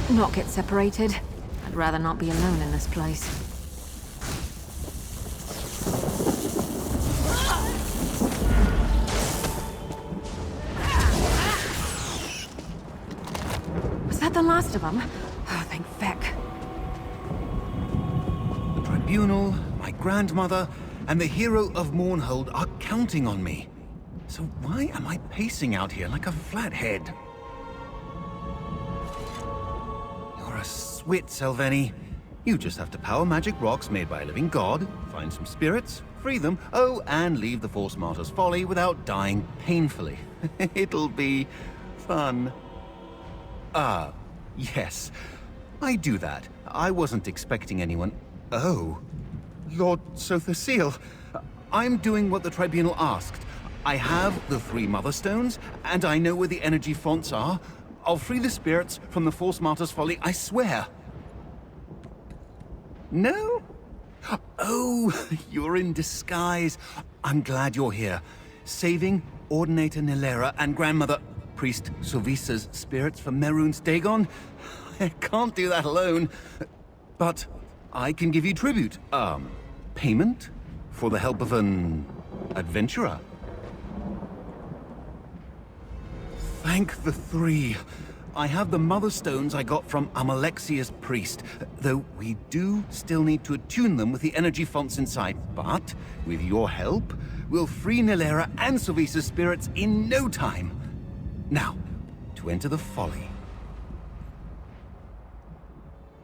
not get separated. I'd rather not be alone in this place. Was that the last of them? Oh, thank feck. The Tribunal, my grandmother, and the hero of Mournhold are counting on me. So why am I pacing out here like a flathead? You're a swit, Selvaeni. You just have to power magic rocks made by a living god, find some spirits, free them, oh, and leave the Force Martyr's Folly without dying painfully. It'll be fun. Ah, yes. I do that. I wasn't expecting anyone. Oh, Lord Sotherseal. I'm doing what the Tribunal asked. I have the 3 Mother Stones, and I know where the energy fonts are. I'll free the spirits from the Force Martyr's Folly, I swear. No? Oh, you're in disguise. I'm glad you're here. Saving Ordinator Nilera and Grandmother Priest Sovisa's spirits from Mehrunes Dagon? I can't do that alone. But I can give you tribute. Payment? For the help of an adventurer? Thank the 3. I have the Mother Stones I got from Amalexia's priest, though we do still need to attune them with the energy fonts inside. But, with your help, we'll free Nilera and Sovisa's spirits in no time. Now, to enter the Folly.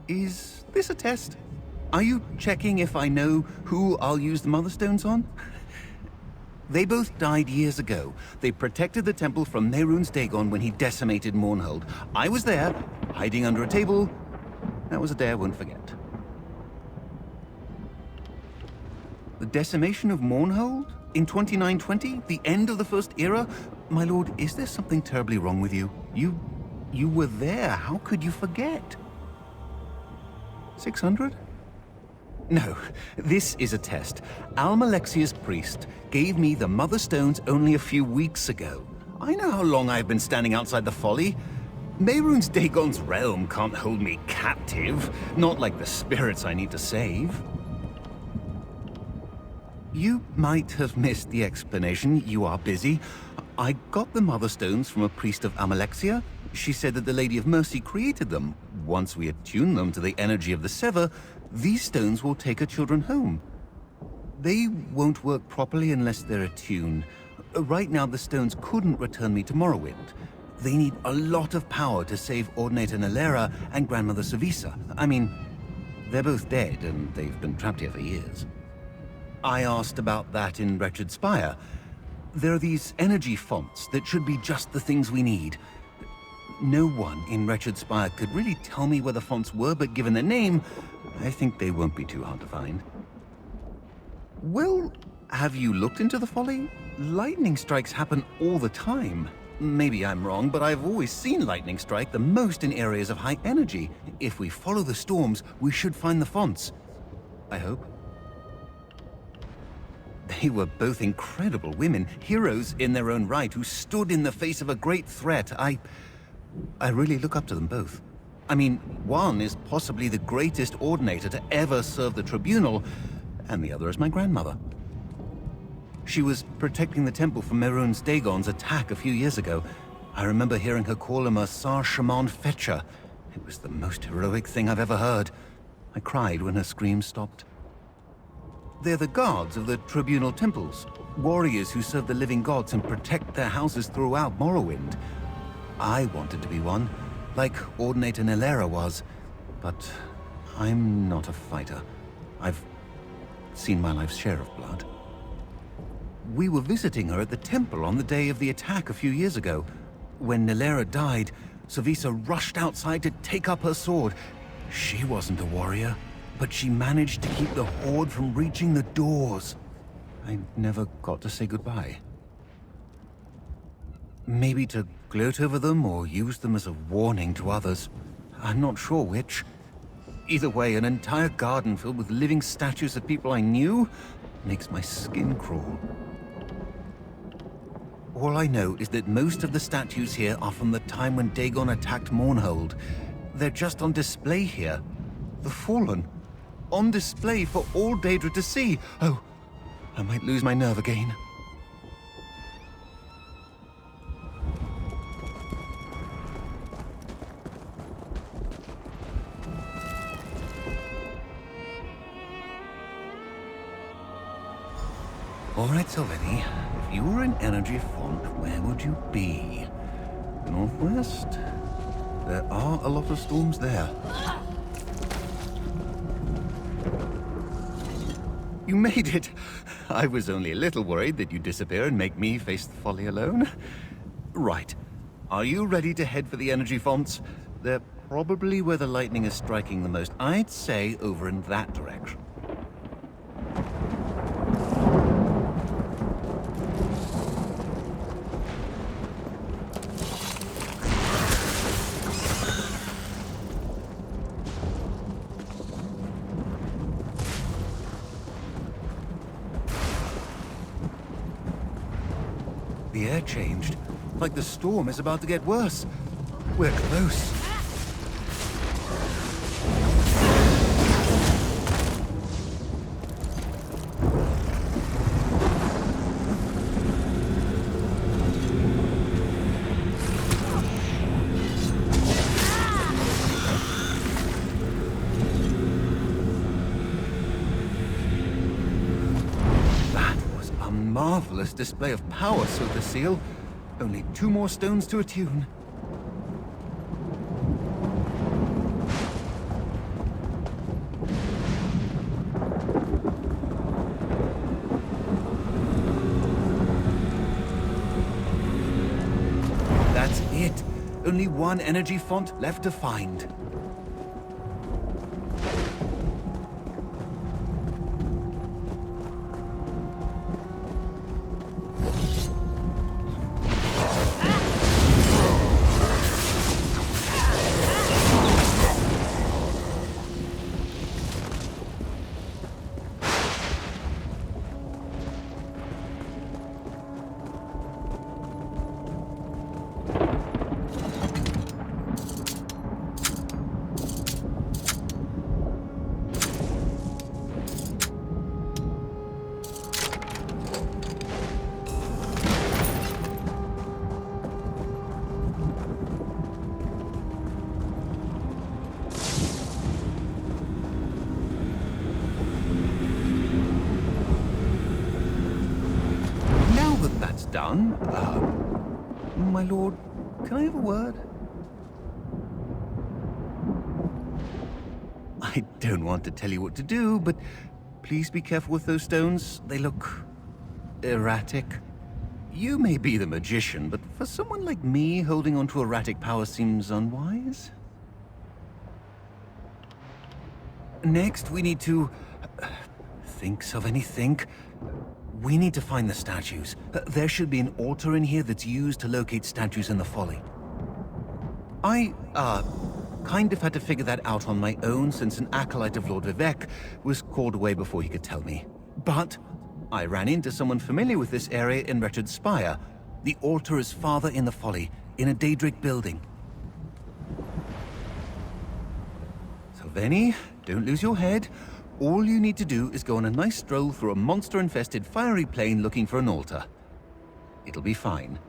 Is this a test? Are you checking if I know who I'll use the Mother Stones on? They both died years ago. They protected the temple from Mehrunes Dagon when he decimated Mournhold. I was there, hiding under a table. That was a day I won't forget. The decimation of Mournhold? In 2920? The end of the First Era? My lord, is there something terribly wrong with you? You were there. How could you forget? 600? No, this is a test. Almalexia's priest gave me the Mother Stones only a few weeks ago. I know how long I've been standing outside the Folly. Mehrunes Dagon's realm can't hold me captive, not like the spirits I need to save. You might have missed the explanation. You are busy. I got the Mother Stones from a priest of Amalexia. She said that the Lady of Mercy created them. Once we attune them to the energy of the Sever, these stones will take her children home. They won't work properly unless they're attuned. Right now, the stones couldn't return me to Morrowind. They need a lot of power to save Ordinator Nilera and Grandmother Sovisa. I mean, they're both dead, and they've been trapped here for years. I asked about that in Wretched Spire. There are these energy fonts that should be just the things we need. No one in Wretched Spire could really tell me where the fonts were, but given their name, I think they won't be too hard to find. Well, have you looked into the Folly? Lightning strikes happen all the time. Maybe I'm wrong, but I've always seen lightning strike the most in areas of high energy. If we follow the storms, we should find the fonts. I hope. They were both incredible women, heroes in their own right, who stood in the face of a great threat. I really look up to them both. I mean, one is possibly the greatest Ordinator to ever serve the Tribunal, and the other is my grandmother. She was protecting the temple from Mehrunes Dagon's attack a few years ago. I remember hearing her call him a Sar Shaman Fetcher. It was the most heroic thing I've ever heard. I cried when her screams stopped. They're the guards of the Tribunal temples, warriors who serve the living gods and protect their houses throughout Morrowind. I wanted to be one, like Ordinator Nilera was, but I'm not a fighter. I've seen my life's share of blood. We were visiting her at the temple on the day of the attack a few years ago. When Nilera died, Sovisa rushed outside to take up her sword. She wasn't a warrior, but she managed to keep the Horde from reaching the doors. I never got to say goodbye. Maybe to gloat over them or use them as a warning to others. I'm not sure which. Either way, an entire garden filled with living statues of people I knew makes my skin crawl. All I know is that most of the statues here are from the time when Dagon attacked Mournhold. they're just on display here. The Fallen. On display for all Daedra to see. Oh, I might lose my nerve again. All right, Sylvani, if you were an energy font, where would you be? Northwest? There are a lot of storms there. You made it! I was only a little worried that you'd disappear and make me face the folly alone. Right. Are you ready to head for the energy fonts? They're probably where the lightning is striking the most. I'd say over in that direction. The air changed. Like the storm is about to get worse. We're close. Marvelous display of power, so to seal. Only 2 more stones to attune. That's it. Only 1 energy font left to find. Done. My lord, can I have a word? I don't want to tell you what to do, but please be careful with those stones. They look erratic. You may be the magician, but for someone like me, holding on to erratic power seems unwise. Next, we need to... think, Sylvani, think. We need to find the statues. There should be an altar in here that's used to locate statues in the Folly. I, kind of had to figure that out on my own since an acolyte of Lord Vivek was called away before he could tell me. But I ran into someone familiar with this area in Wretched Spire. The altar is farther in the Folly, in a Daedric building. Sylvani, don't lose your head. All you need to do is go on a nice stroll through a monster-infested fiery plain looking for an altar. It'll be fine.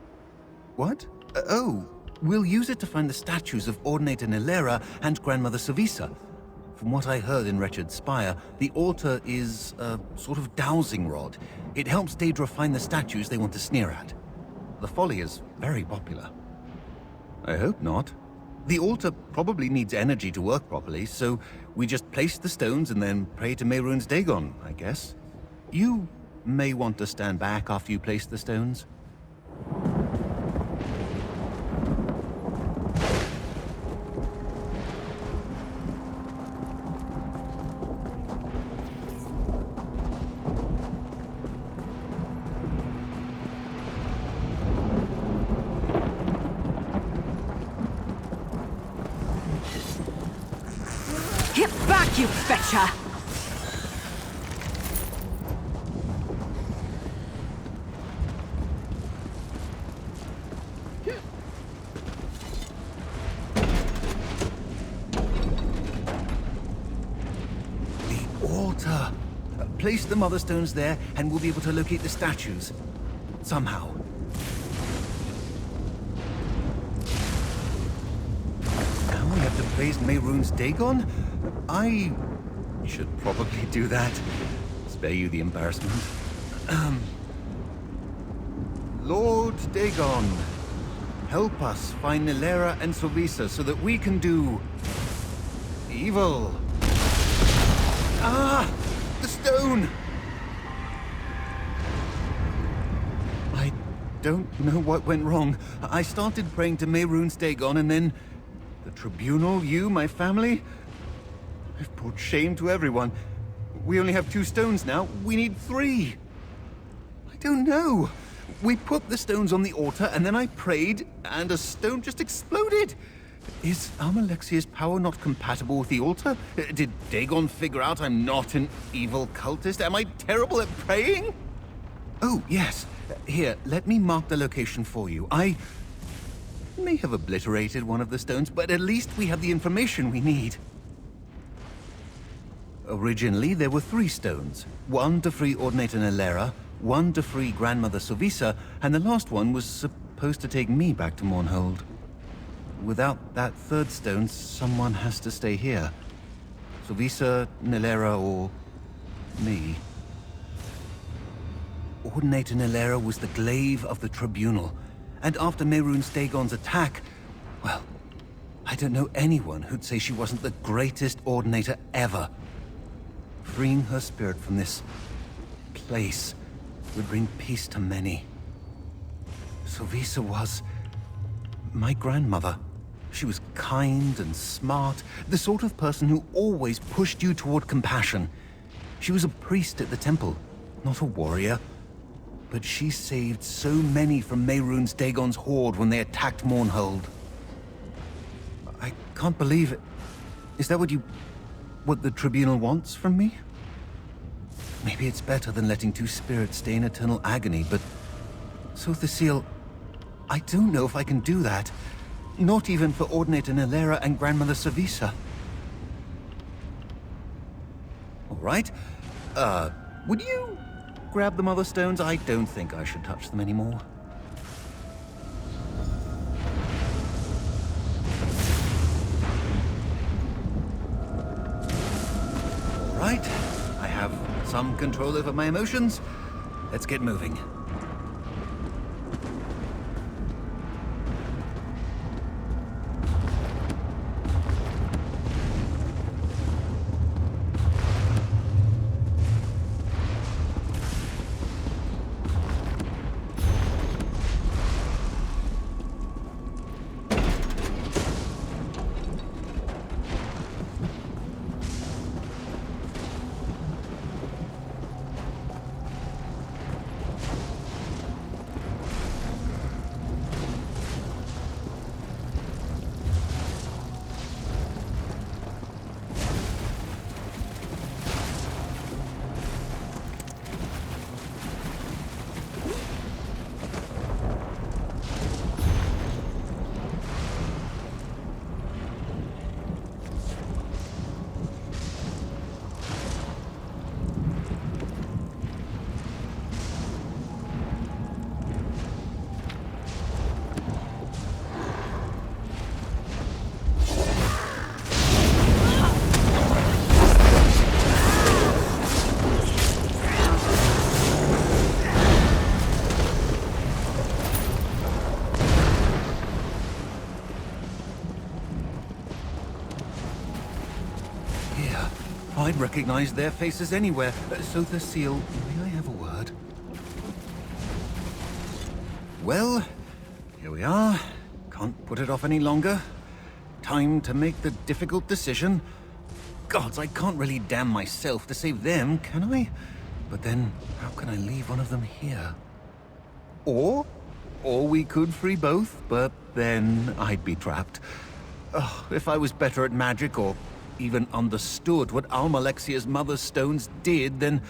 What? Oh, we'll use it to find the statues of Ordinator Nilera and Grandmother Savisa. From what I heard in Wretched Spire, the altar is a sort of dowsing rod. It helps Daedra find the statues they want to sneer at. The Folly is very popular. I hope not. The altar probably needs energy to work properly, so we just place the stones and then pray to Mehrunes Dagon, I guess. You may want to stand back after you place the stones. Get back, you betcha! Place the Mother Stones there, and we'll be able to locate the statues. Somehow. Now we have to place Mehrunes Dagon? I should probably do that. Spare you the embarrassment. Lord Dagon, help us find Nilera and Sovisa so that we can do... evil. Ah! The stone! I don't know what went wrong. I started praying to Mehrunes Dagon and then... the tribunal, you, my family... I've brought shame to everyone. We only have 2 stones now. We need 3. I don't know. We put the stones on the altar, and then I prayed, and a stone just exploded. Is Almalexia's power not compatible with the altar? Did Dagon figure out I'm not an evil cultist? Am I terrible at praying? Oh, yes. Here, let me mark the location for you. I may have obliterated one of the stones, but at least we have the information we need. Originally, there were 3 stones. 1 to free Ordinator Nilera, 1 to free Grandmother Sovisa, and the last one was supposed to take me back to Mournhold. Without that 3rd stone, someone has to stay here. Sovisa, Nilera, or... me. Ordinator Nilera was the glaive of the Tribunal, and after Mehrunes Dagon's attack, well, I don't know anyone who'd say she wasn't the greatest Ordinator ever. Freeing her spirit from this place would bring peace to many. Sovisa was my grandmother. She was kind and smart, the sort of person who always pushed you toward compassion. She was a priest at the temple, not a warrior. But she saved so many from Mehrunes Dagon's horde when they attacked Mournhold. I can't believe it. Is that what the Tribunal wants from me? Maybe it's better than letting 2 spirits stay in eternal agony, but... So Thesile, I don't know if I can do that. Not even for Ordinator Nilera and Grandmother Sovisa. All right. Would you grab the Mother Stones? I don't think I should touch them anymore. All right. I have some control over my emotions. Let's get moving. I'd recognize their faces anywhere. So, Thesile, may I have a word? Well, here we are. Can't put it off any longer. Time to make the difficult decision. Gods, I can't really damn myself to save them, can I? But then, how can I leave one of them here? Or we could free both, but then I'd be trapped. Oh, if I was better at magic, or even understood what Almalexia's Mother Stones did, then...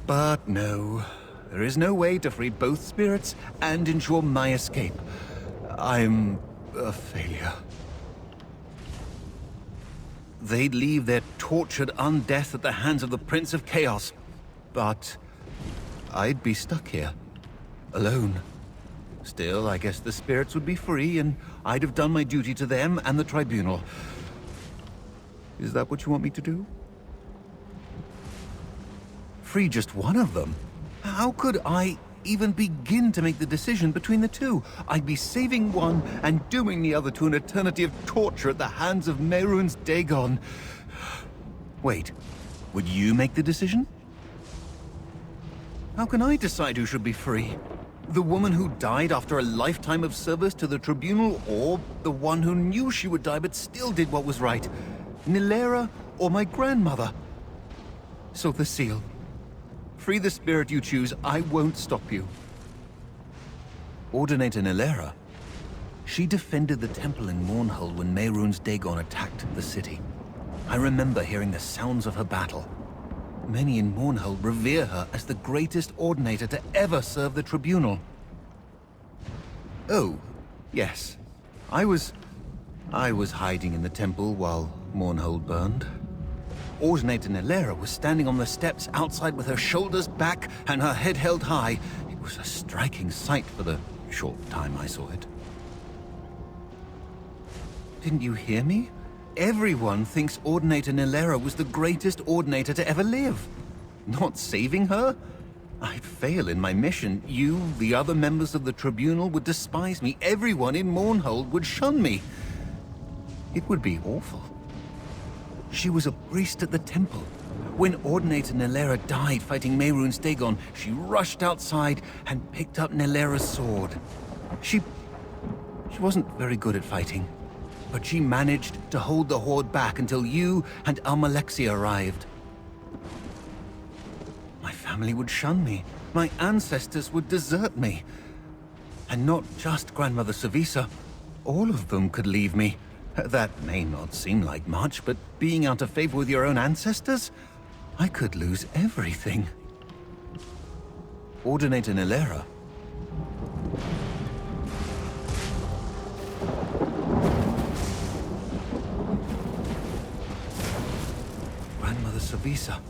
But no. There is no way to free both spirits and ensure my escape. I'm a failure. they'd leave their tortured undeath at the hands of the Prince of Chaos. But I'd be stuck here, alone. Still, I guess the spirits would be free, and I'd have done my duty to them and the Tribunal. Is that what you want me to do? Free just one of them? How could I even begin to make the decision between the two? I'd be saving one and dooming the other to an eternity of torture at the hands of Mehrunes Dagon. Wait, would you make the decision? How can I decide who should be free? The woman who died after a lifetime of service to the Tribunal, or the one who knew she would die but still did what was right? Nilera or my grandmother? So the seal. Free the spirit you choose, I won't stop you. Ordinator Nilera. She defended the temple in Mournhold when Mehrunes Dagon attacked the city. I remember hearing the sounds of her battle. Many in Mournhold revere her as the greatest Ordinator to ever serve the Tribunal. Oh, yes. I was hiding in the temple while Mournhold burned. Ordinator Nilera was standing on the steps outside with her shoulders back and her head held high. It was a striking sight for the short time I saw it. Didn't you hear me? Everyone thinks Ordinator Nilera was the greatest Ordinator to ever live. Not saving her? I'd fail in my mission. You, the other members of the Tribunal, would despise me. Everyone in Mournhold would shun me. It would be awful. She was a priest at the temple. When Ordinator Nilera died fighting Mehrunes Dagon, she rushed outside and picked up Nilera's sword. She wasn't very good at fighting, but she managed to hold the Horde back until you and Almalexia arrived. My family would shun me. My ancestors would desert me. And not just Grandmother Savisa. All of them could leave me. That may not seem like much, but being out of favor with your own ancestors? I could lose everything. Ordinator Nilera. Grandmother Savisa.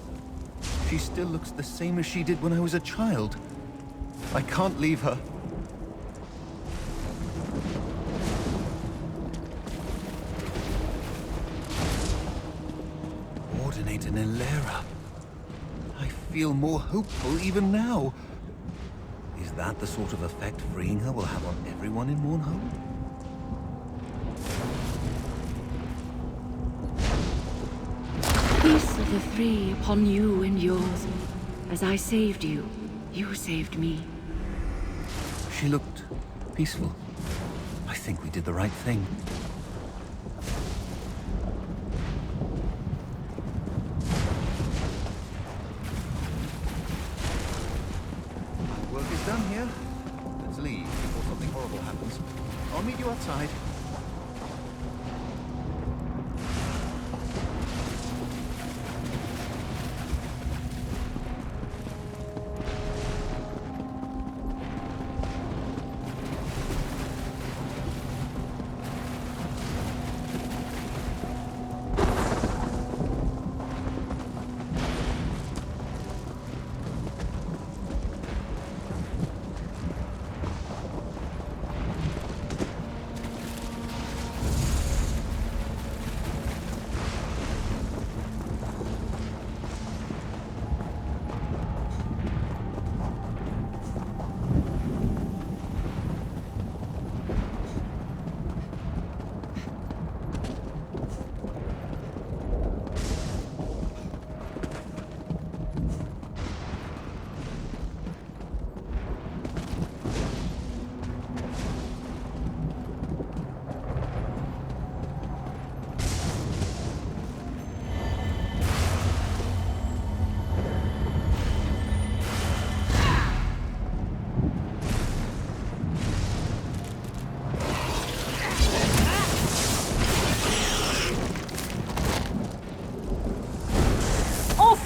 She still looks the same as she did when I was a child. I can't leave her. Ordinator Nilera. I feel more hopeful even now. Is that the sort of effect freeing her will have on everyone in Mournhold? Peace of the three upon you and yours. As I saved you, you saved me. She looked peaceful. I think we did the right thing. Work is done here. Let's leave before something horrible happens. I'll meet you outside.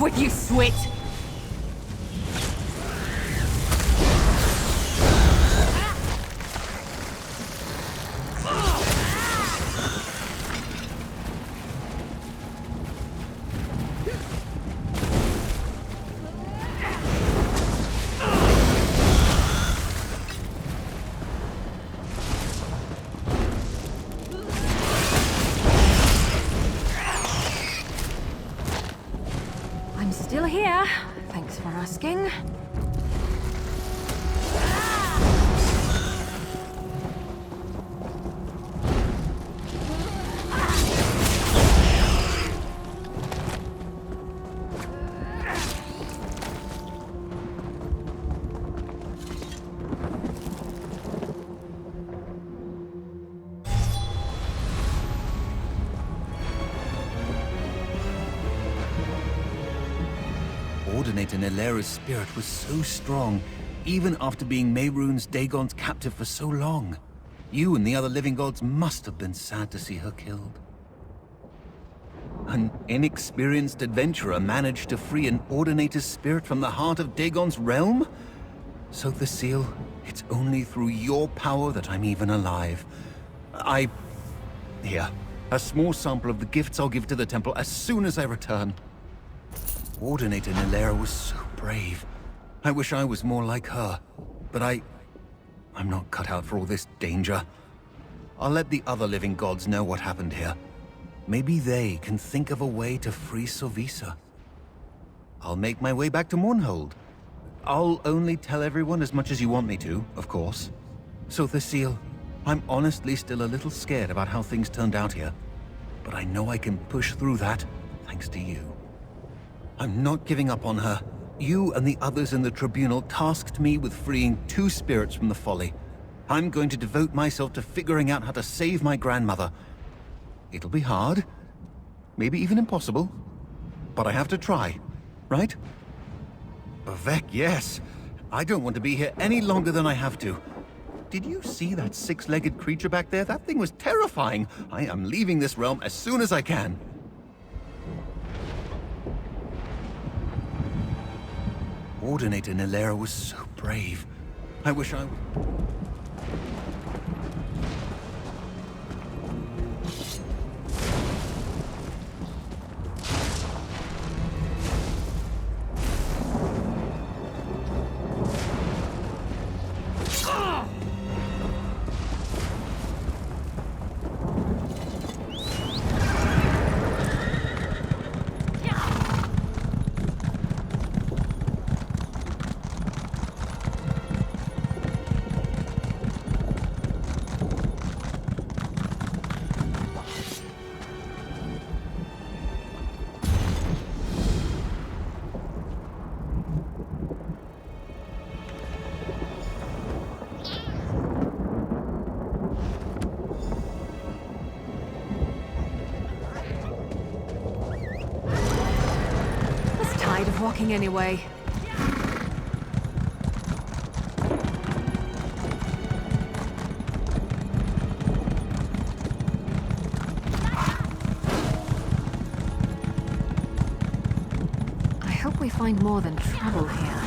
With you, Swit! asking. Ordinator Nilera's spirit was so strong, even after being Mehrunes Dagon's captive for so long. You and the other living gods must have been sad to see her killed. An inexperienced adventurer managed to free an Ordinator's spirit from the heart of Dagon's realm? So Thecile, it's only through your power that I'm even alive. Here, a small sample of the gifts I'll give to the temple as soon as I return. Ordinator Nilera was so brave. I wish I was more like her. But I'm not cut out for all this danger. I'll let the other living gods know what happened here. Maybe they can think of a way to free Sovisa. I'll make my way back to Mournhold. I'll only tell everyone as much as you want me to, of course. So Thecile, I'm honestly still a little scared about how things turned out here. But I know I can push through that, thanks to you. I'm not giving up on her. You and the others in the Tribunal tasked me with freeing 2 spirits from the Folly. I'm going to devote myself to figuring out how to save my grandmother. It'll be hard, maybe even impossible, but I have to try, right? Vivek, yes. I don't want to be here any longer than I have to. Did you see that 6-legged creature back there? That thing was terrifying. I am leaving this realm as soon as I can. Ordinator Nilera was so brave. I wish I... Walking anyway. I hope we find more than trouble here.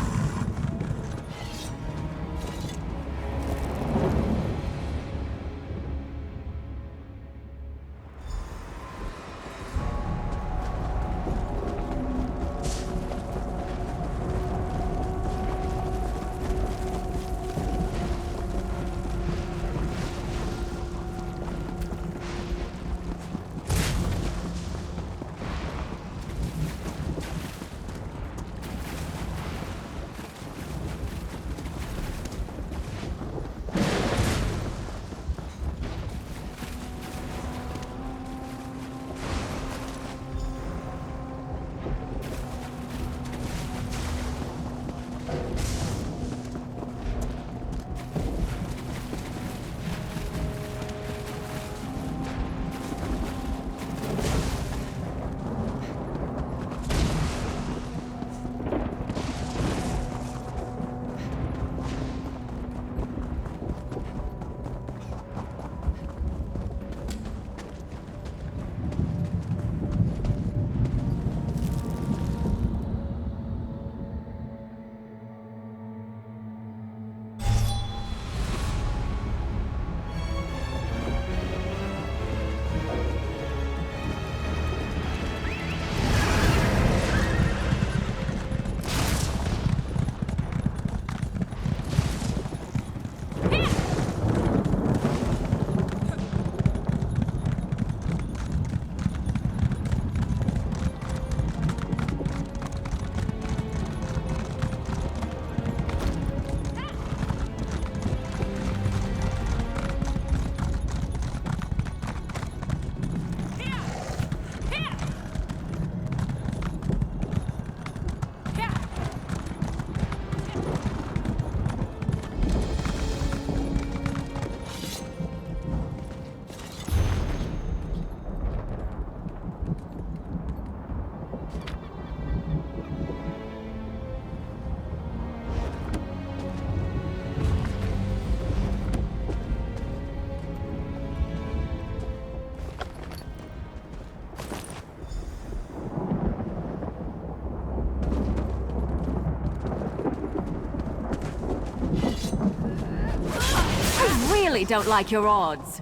really don't like your odds.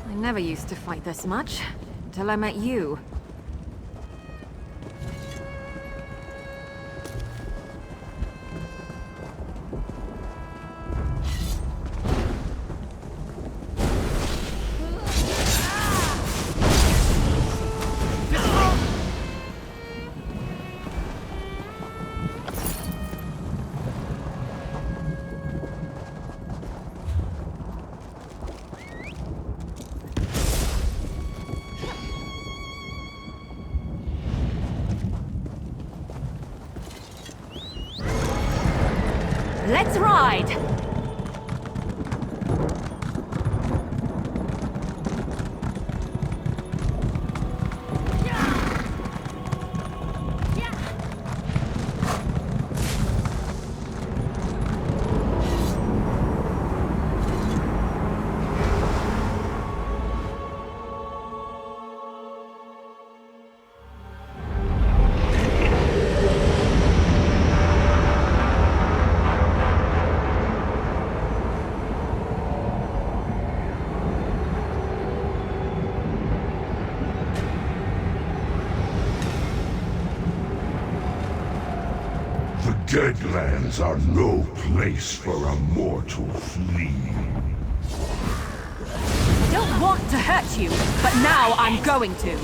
I never used to fight this much, until I met you. Let's ride! Deadlands are no place for a mortal flea. I don't want to hurt you, but now I'm going to.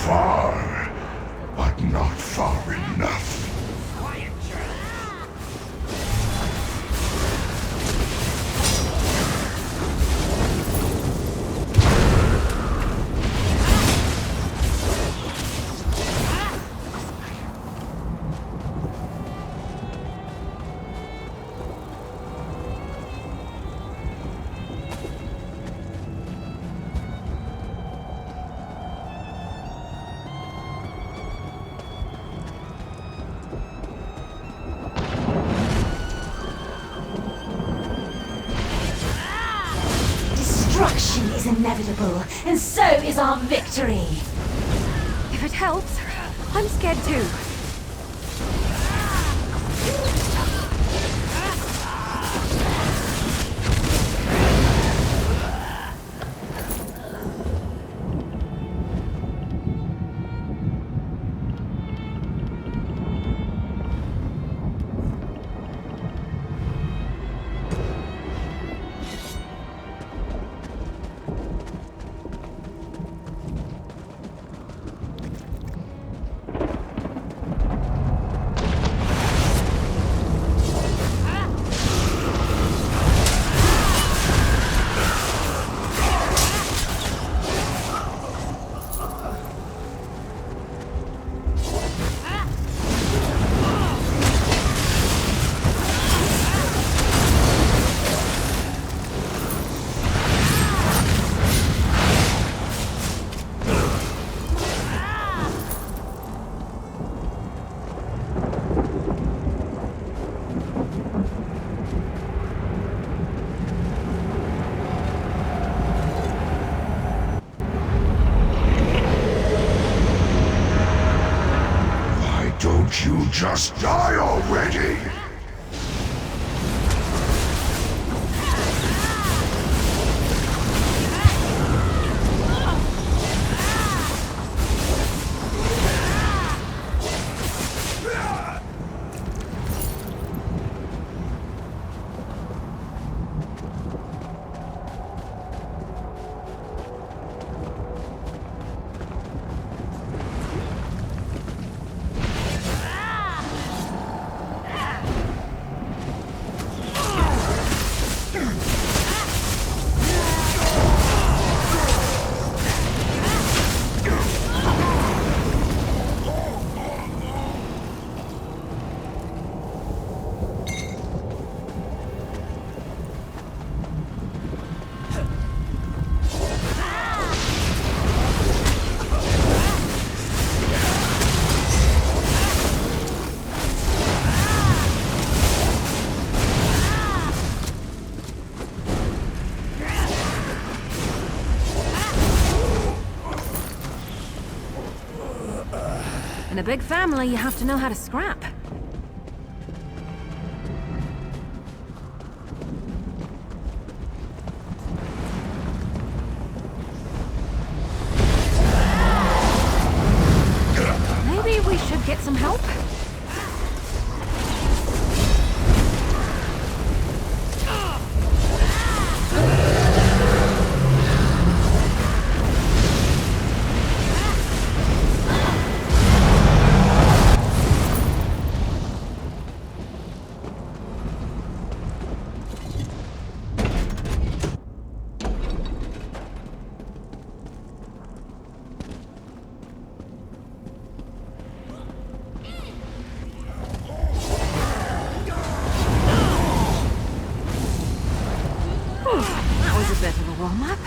Far, but not far enough. Destruction is inevitable, and so is our victory. If it helps, I'm scared too. Won't you just die already? In a big family, you have to know how to scrap. Maybe we should get some help? That was a bit of a warm-up.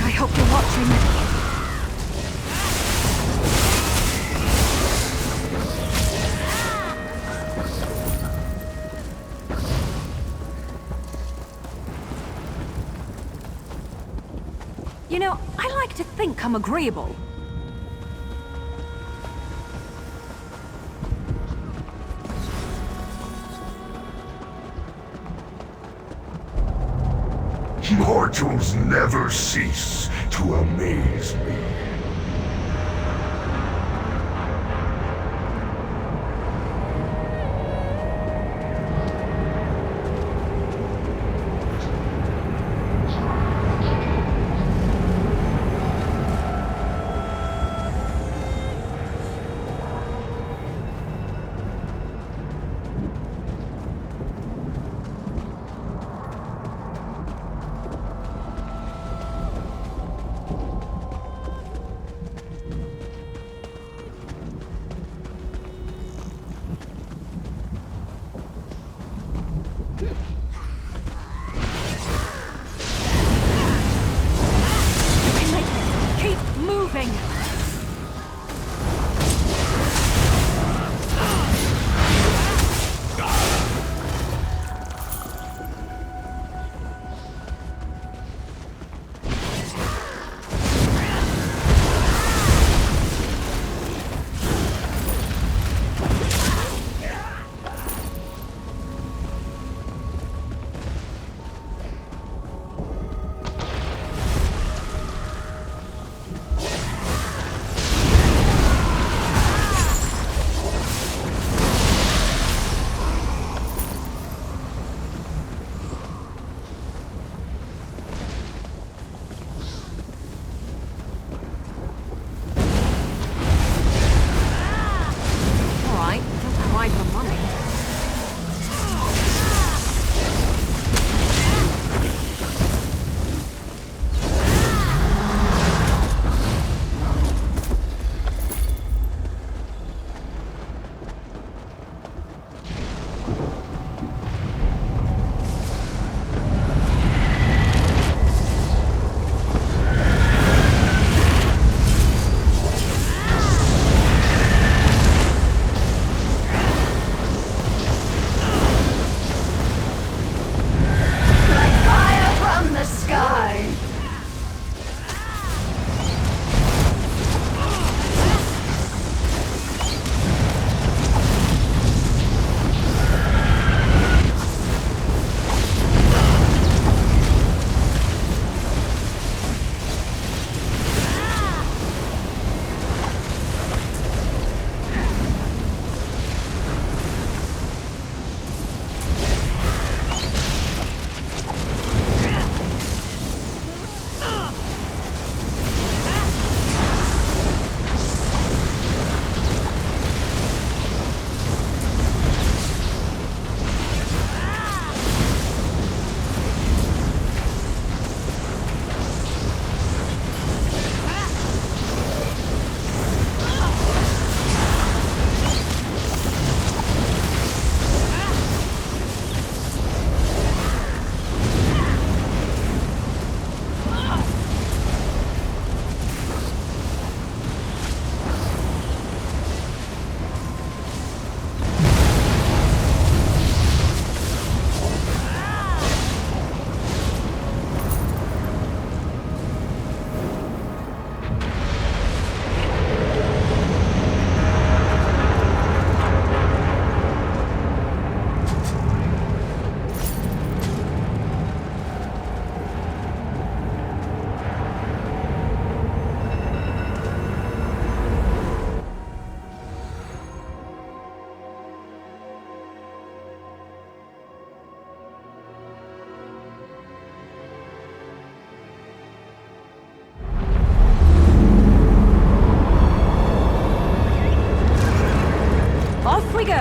I hope you're watching. You know, I like to think I'm agreeable. Mortals never cease to amaze me. Keep moving!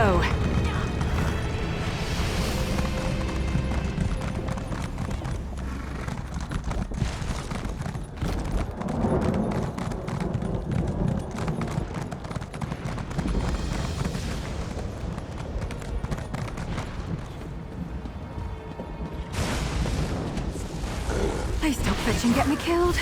go. Please don't fetch and get me killed.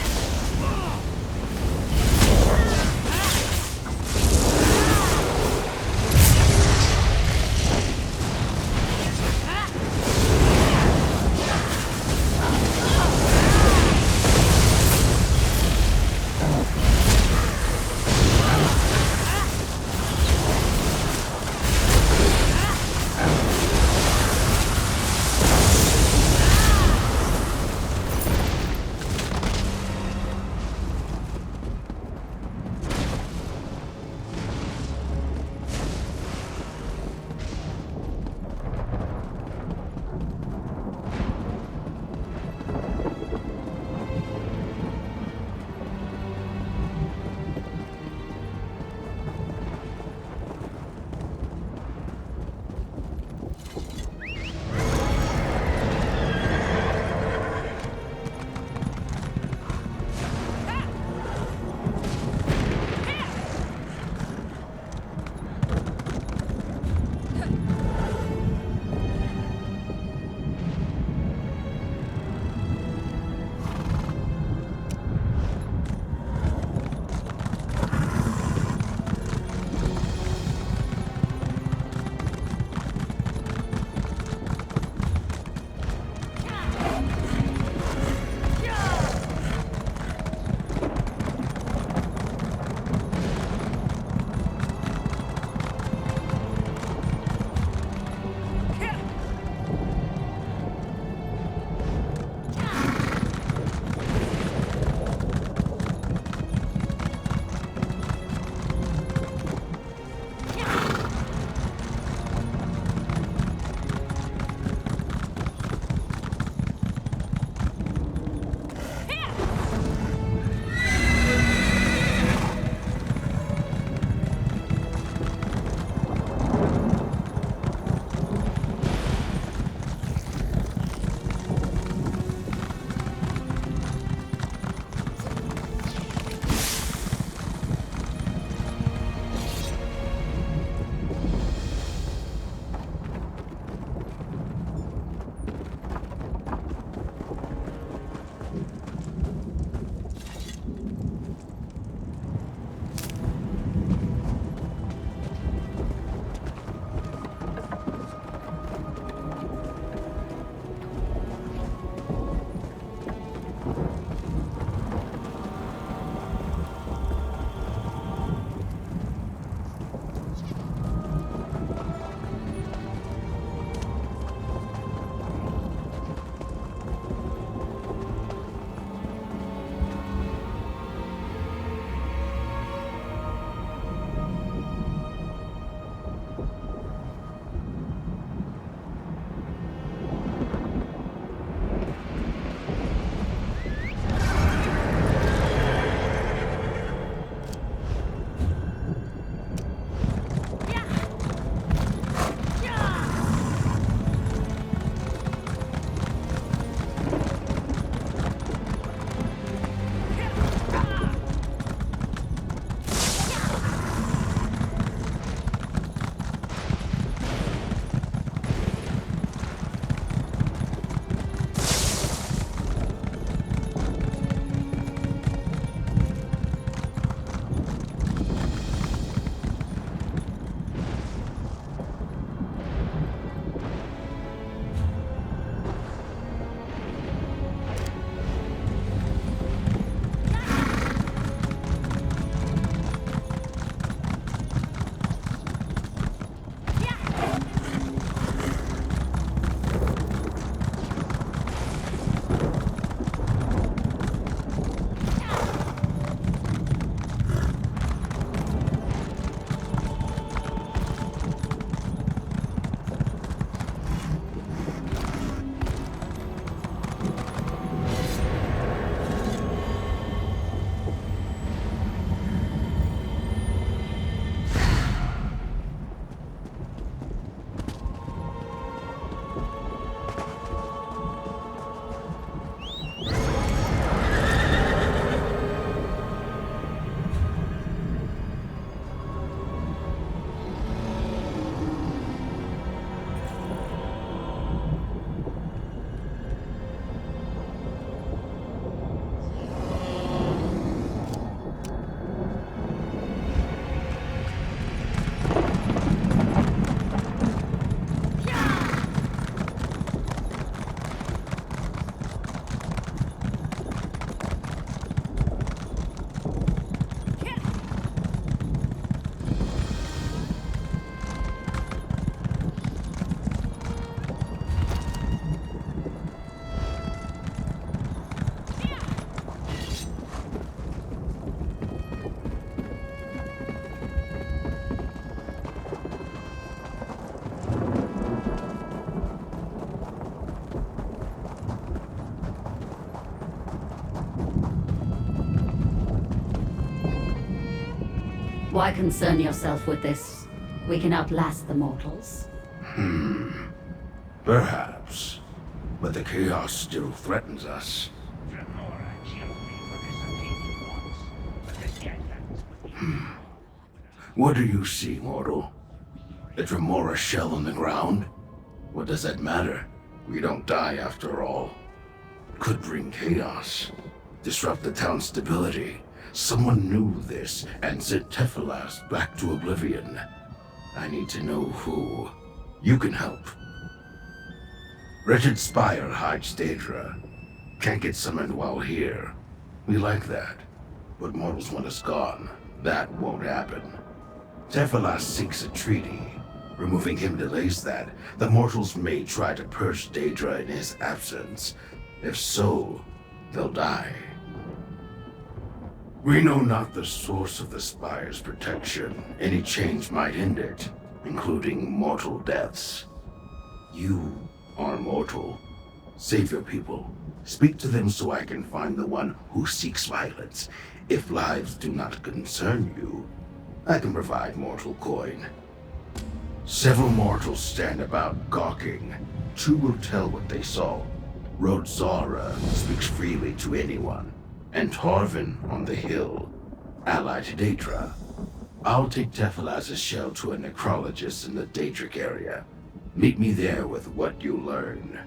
Why concern yourself with this? We can outlast the mortals. Perhaps. But the chaos still threatens us. What do you see, mortal? A Dremora shell on the ground? What does that matter? We don't die after all. Could bring chaos. Disrupt the town's stability. Someone knew this and sent Tephalas back to oblivion. I need to know who. You can help. Wretched Spire hides Daedra. Can't get summoned while here. We like that. But mortals want us gone. That won't happen. Tephalas seeks a treaty. Removing him delays that. The mortals may try to purge Daedra in his absence. If so, they'll die. We know not the source of the Spire's protection. Any change might end it, including mortal deaths. You are mortal. Save your people. Speak to them so I can find the one who seeks violence. If lives do not concern you, I can provide mortal coin. Several mortals stand about gawking. 2 will tell what they saw. Rodzara speaks freely to anyone. And Tarvin on the hill, allied to Daedra. I'll take Tephalas' shell to a necrologist in the Daedric area. Meet me there with what you learn.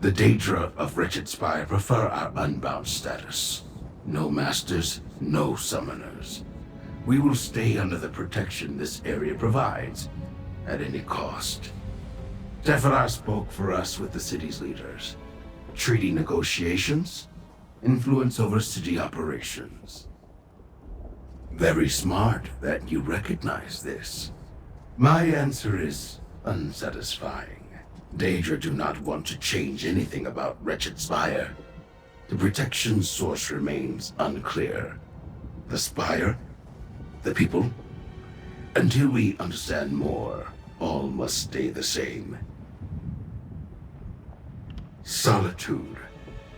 The Daedra of Wretched Spire prefer our unbound status. No masters, no summoners. We will stay under the protection this area provides, at any cost. Tephalas spoke for us with the city's leaders. Treaty negotiations, influence over city operations. Very smart that you recognize this. My answer is unsatisfying. Daedra do not want to change anything about Wretched Spire. The protection source remains unclear. The Spire? The people? Until we understand more, all must stay the same. Solitude.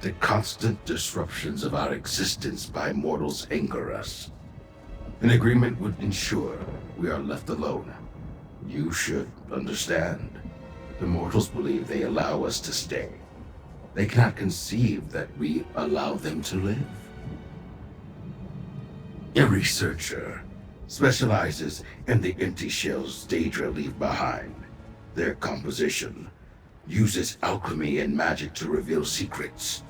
The constant disruptions of our existence by mortals anger us. An agreement would ensure we are left alone. You should understand. The mortals believe they allow us to stay. They cannot conceive that we allow them to live. A researcher specializes in the empty shells Daedra leave behind. Their composition uses alchemy and magic to reveal secrets.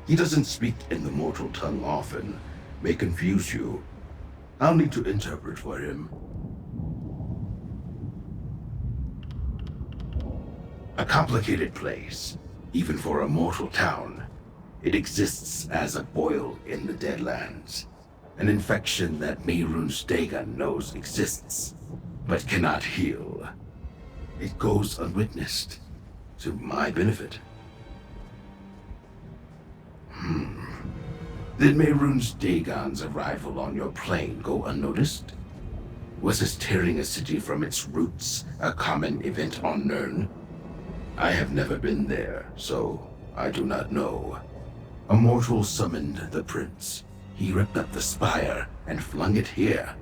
He doesn't speak in the mortal tongue often, may confuse you. I'll need to interpret for him. A complicated place, even for a mortal town. It exists as a boil in the Deadlands. An infection that Mehrunes Dagon knows exists, but cannot heal. It goes unwitnessed, to my benefit. Did Mehrunes Dagon's arrival on your plane go unnoticed? Was his tearing a city from its roots a common event on Nirn? I have never been there, so I do not know. A mortal summoned the prince. He ripped up the spire and flung it here.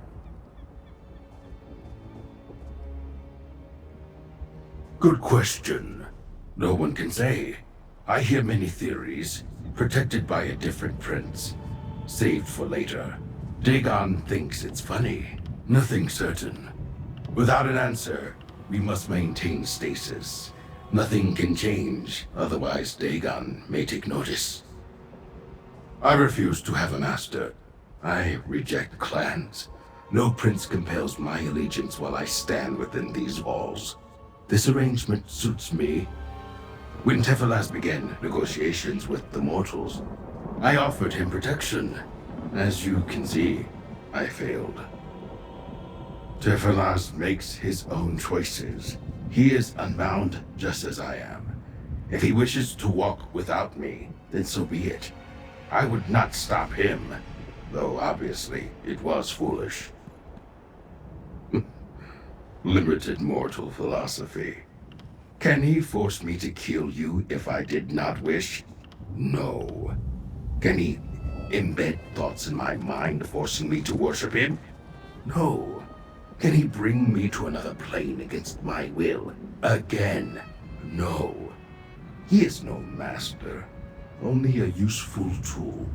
Good question. No one can say. I hear many theories, protected by a different prince, saved for later. Dagon thinks it's funny. Nothing certain. Without an answer, we must maintain stasis. Nothing can change, otherwise Dagon may take notice. I refuse to have a master. I reject clans. No prince compels my allegiance while I stand within these walls. This arrangement suits me. When Tephalas began negotiations with the mortals, I offered him protection. As you can see, I failed. Tephalas makes his own choices. He is unbound just as I am. If he wishes to walk without me, then so be it. I would not stop him, though obviously it was foolish. Limited mortal philosophy. Can he force me to kill you if I did not wish? No. Can he embed thoughts in my mind, forcing me to worship him? No. Can he bring me to another plane against my will? Again? No. He is no master, only a useful tool.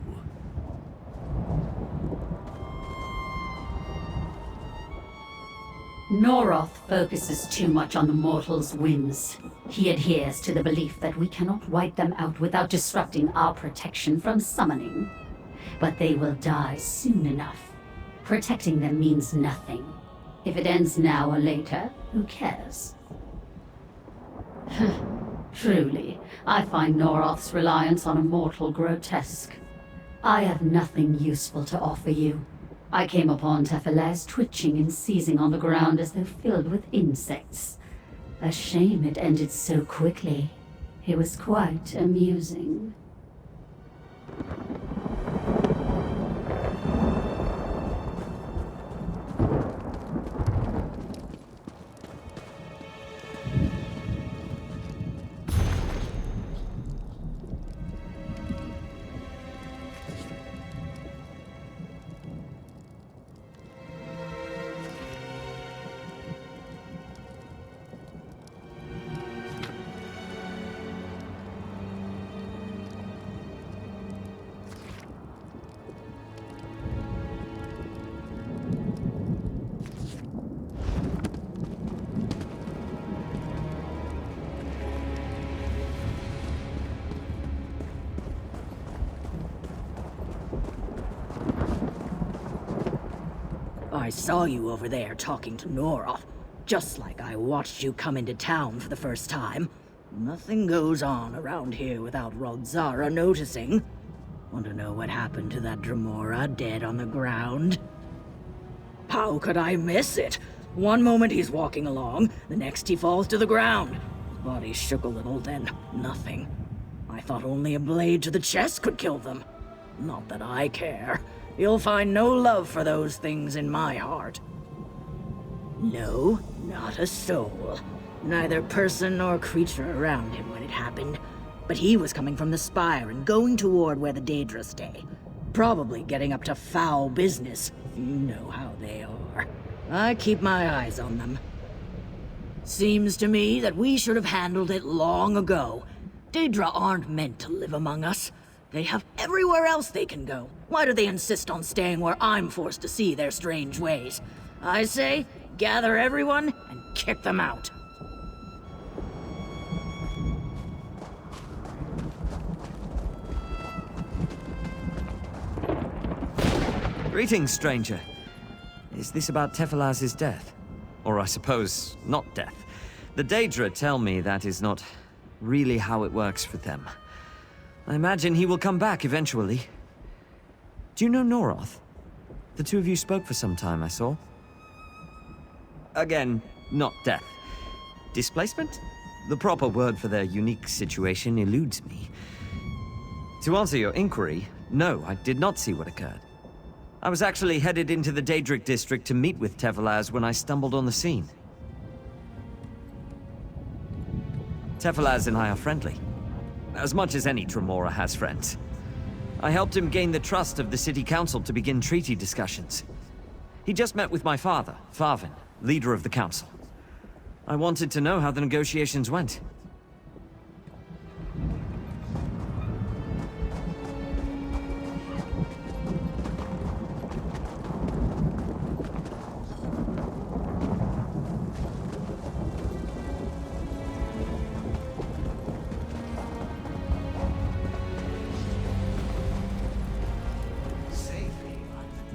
Noroth focuses too much on the mortals' whims. He adheres to the belief that we cannot wipe them out without disrupting our protection from summoning. But they will die soon enough. Protecting them means nothing. If it ends now or later, who cares? Truly, I find Noroth's reliance on a mortal grotesque. I have nothing useful to offer you. I came upon Tephalaz twitching and seizing on the ground as though filled with insects. A shame it ended so quickly. It was quite amusing. I saw you over there talking to Noroth, just like I watched you come into town for the first time. Nothing goes on around here without Rodzara noticing. Want to know what happened to that Dremora dead on the ground? How could I miss it? One moment he's walking along, the next he falls to the ground. His body shook a little, then nothing. I thought only a blade to the chest could kill them. Not that I care. You'll find no love for those things in my heart. No, not a soul. Neither person nor creature around him when it happened. But he was coming from the spire and going toward where the Daedra stay. Probably getting up to foul business. You know how they are. I keep my eyes on them. Seems to me that we should have handled it long ago. Daedra aren't meant to live among us. They have everywhere else they can go. Why do they insist on staying where I'm forced to see their strange ways? I say, gather everyone and kick them out. Greetings, stranger. Is this about Tephalaz's death? Or I suppose, not death. The Daedra tell me that is not really how it works with them. I imagine he will come back eventually. Do you know Noroth? The two of you spoke for some time, I saw. Again, not death. Displacement? The proper word for their unique situation eludes me. To answer your inquiry, no, I did not see what occurred. I was actually headed into the Daedric district to meet with Tephalaz when I stumbled on the scene. Tephalaz and I are friendly. As much as any Dremora has friends. I helped him gain the trust of the city council to begin treaty discussions. He just met with my father, Farvin, leader of the council. I wanted to know how the negotiations went.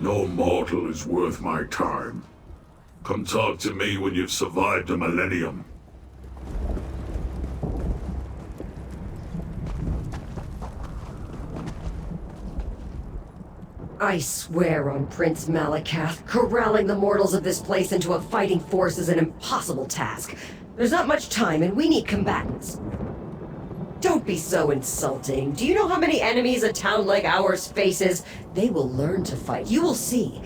No mortal is worth my time. Come talk to me when you've survived a millennium. I swear on Prince Malakath, corralling the mortals of this place into a fighting force is an impossible task. There's not much time, and we need combatants. Don't be so insulting. Do you know how many enemies a town like ours faces? They will learn to fight. You will see.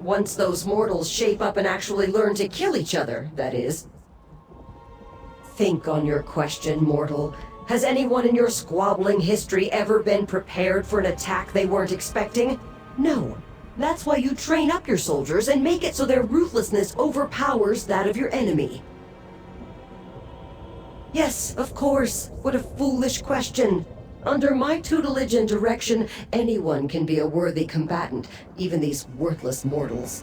Once those mortals shape up and actually learn to kill each other, that is. Think on your question, mortal. Has anyone in your squabbling history ever been prepared for an attack they weren't expecting? No. That's why you train up your soldiers and make it so their ruthlessness overpowers that of your enemy. Yes, of course. What a foolish question. Under my tutelage and direction, anyone can be a worthy combatant, even these worthless mortals.